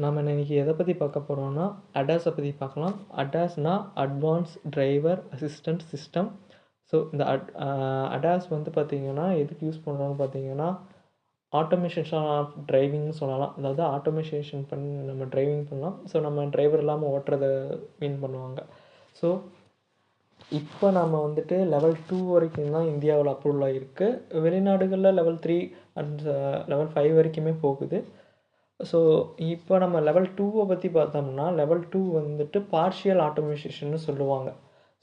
நம்ம இன்னைக்கு எதை பற்றி பார்க்க போகிறோம்னா அடாஸை பற்றி பார்க்கலாம். அடாஸ்னா advance driver assistant system. So இந்த அடாஸ் வந்து பார்த்திங்கன்னா எதுக்கு யூஸ் பண்ணுறாங்கன்னு பார்த்தீங்கன்னா ஆட்டோமேஷன் ஆஃப் டிரைவிங்னு சொல்லலாம். அதாவது ஆட்டோமேஷன் பண்ணி நம்ம டிரைவிங் பண்ணலாம். ஸோ நம்ம டிரைவர் இல்லாமல் ஓட்டுறதை மீன் பண்ணுவாங்க. ஸோ இப்போ நம்ம வந்துட்டு லெவல் 2 வரைக்கும் தான் இந்தியாவில் அப்ரூவல் ஆகிருக்கு. வெளிநாடுகளில் லெவல் 3 அண்ட் லெவல் 5 வரைக்குமே போகுது. ஸோ இப்போ நம்ம லெவல் 2வை பற்றி பார்த்தோம்னா லெவல் 2 வந்துட்டு பார்ஷியல் ஆட்டோமேஷன்னு சொல்லுவாங்க.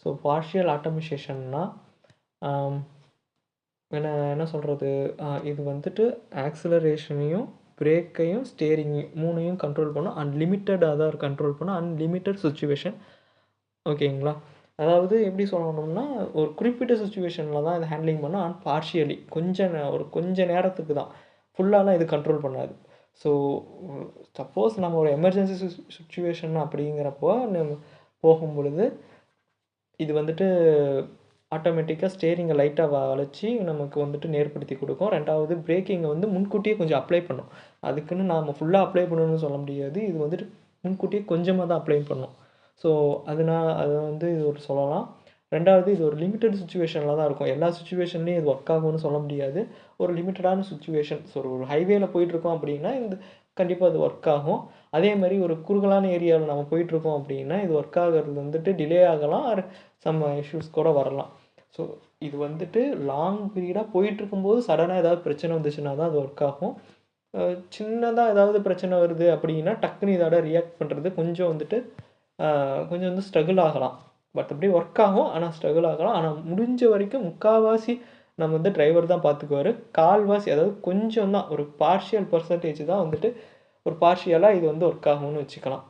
ஸோ பார்ஷியல் ஆட்டோமேஷன்னா என்ன சொல்கிறது, இது வந்துட்டு ஆக்சிலரேஷனையும் பிரேக்கையும் ஸ்டேரிங்கையும் 3ஐயும் கண்ட்ரோல் பண்ணும். அன்லிமிட்டடாக தான் கண்ட்ரோல் பண்ணும். Unlimited situation. ஓகேங்களா? அதாவது எப்படி சொல்லணும்னா ஒரு குறிப்பிட்ட சுச்சுவேஷனில் தான் இதை ஹேண்ட்லிங் பண்ணும். அண்ட் பார்ஷியலி கொஞ்ச நேரத்துக்கு தான், ஃபுல்லாலாம் இது கண்ட்ரோல் பண்ணாது. ஸோ சப்போஸ் நம்ம ஒரு எமர்ஜென்சி சுச்சுவேஷன் அப்படிங்கிறப்போ நம்ம போகும் பொழுது இது வந்துட்டு ஆட்டோமேட்டிக்காக ஸ்டேரிங்கை லைட்டாக வளைச்சி நமக்கு வந்துட்டு நேர்படுத்தி கொடுக்கும். ரெண்டாவது பிரேக்கிங்கை வந்து முன்கூட்டியே கொஞ்சம் அப்ளை பண்ணும். அதுக்குன்னு நாம் ஃபுல்லாக அப்ளை பண்ணணும்னு சொல்ல முடியாது. இது வந்துட்டு முன்கூட்டியே கொஞ்சமாக தான் அப்ளை பண்ணும். ஸோ அதை வந்து இது ஒரு சொல்லலாம். ரெண்டாவது இது ஒரு லிமிட்டட் சுச்சுவேஷனில் தான் இருக்கும். எல்லா சுச்சுவேஷன்லேயும் இது ஒர்க் ஆகும்னு சொல்ல முடியாது. ஒரு லிமிட்டடான சுச்சுவேஷன். ஸோ ஒரு ஹைவேல போயிட்டுருக்கோம் அப்படின்னா இது கண்டிப்பாக அது ஒர்க் ஆகும். அதே மாதிரி ஒரு குறுகலான ஏரியாவில் நம்ம போயிட்டுருக்கோம் அப்படின்னா இது ஒர்க் ஆகிறது வந்துட்டு டிலே ஆகலாம், ஆர் சம் இஷ்யூஸ் கூட வரலாம். ஸோ இது வந்துட்டு லாங் பீரியடாக போயிட்டுருக்கும்போது சடனாக ஏதாவது பிரச்சனை வந்துச்சுன்னா தான் அது ஒர்க் ஆகும். சின்னதாக ஏதாவது பிரச்சனை வருது அப்படின்னா டக்குன்னு இதோட ரியாக்ட் பண்ணுறது கொஞ்சம் வந்து ஸ்ட்ரகிள் ஆகலாம். பட் அப்படி ஒர்க் ஆகும், ஆனால் ஸ்ட்ரகிள் ஆகலாம். ஆனால் முடிஞ்ச வரைக்கும் முக்கால்வாசி நம்ம வந்து டிரைவர் தான் பார்த்துக்குவார். கால்வாசி அதாவது கொஞ்சம் தான், ஒரு பார்ஷியல் பர்சன்டேஜ் தான் வந்துட்டு ஒரு பார்ஷியலாக இது வந்து ஒர்க் ஆகும்னு வச்சுக்கலாம்.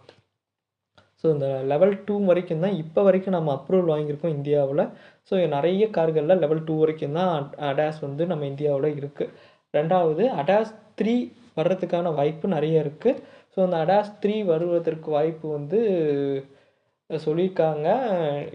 ஸோ இந்த லெவல் 2 வரைக்கும் தான் இப்போ வரைக்கும் நம்ம அப்ரூவல் வாங்கியிருக்கோம் இந்தியாவில். ஸோ நிறைய கார்களில் லெவல் 2 வரைக்கும் தான் அடாஸ் வந்து நம்ம இந்தியாவில் இருக்குது. ரெண்டாவது அடாஸ் 3 வர்றதுக்கான வாய்ப்பு நிறைய இருக்குது. ஸோ அந்த அடாஸ் 3 வருவதற்கு வாய்ப்பு வந்து சொல்லியிருக்காங்க.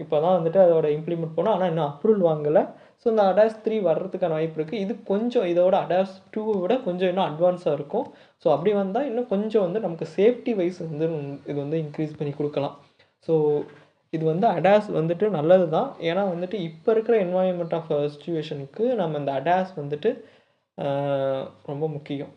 இப்போ தான் வந்துட்டு அதோட இம்ப்ளிமெண்ட் பண்ணோம், ஆனால் இன்னும் அப்ரூவல் வாங்கலை. ஸோ இந்த அடாஸ் 3 வர்றதுக்கான வாய்ப்பு இருக்குது. இது கொஞ்சம் இதோட அடாஸ் 2வை விட கொஞ்சம் இன்னும் அட்வான்ஸாக இருக்கும். ஸோ அப்படி வந்தால் இன்னும் கொஞ்சம் வந்து நமக்கு சேஃப்டி வைஸ் வந்து இது வந்து இன்க்ரீஸ் பண்ணி கொடுக்கலாம். ஸோ இது வந்து அடாஸ் வந்துட்டு நல்லது தான். ஏன்னா வந்துட்டு இப்போ இருக்கிற என்வாயன்மெண்ட் ஆஃப் சுச்சுவேஷனுக்கு நம்ம இந்த அடாஸ் வந்துட்டு ரொம்ப முக்கியம்.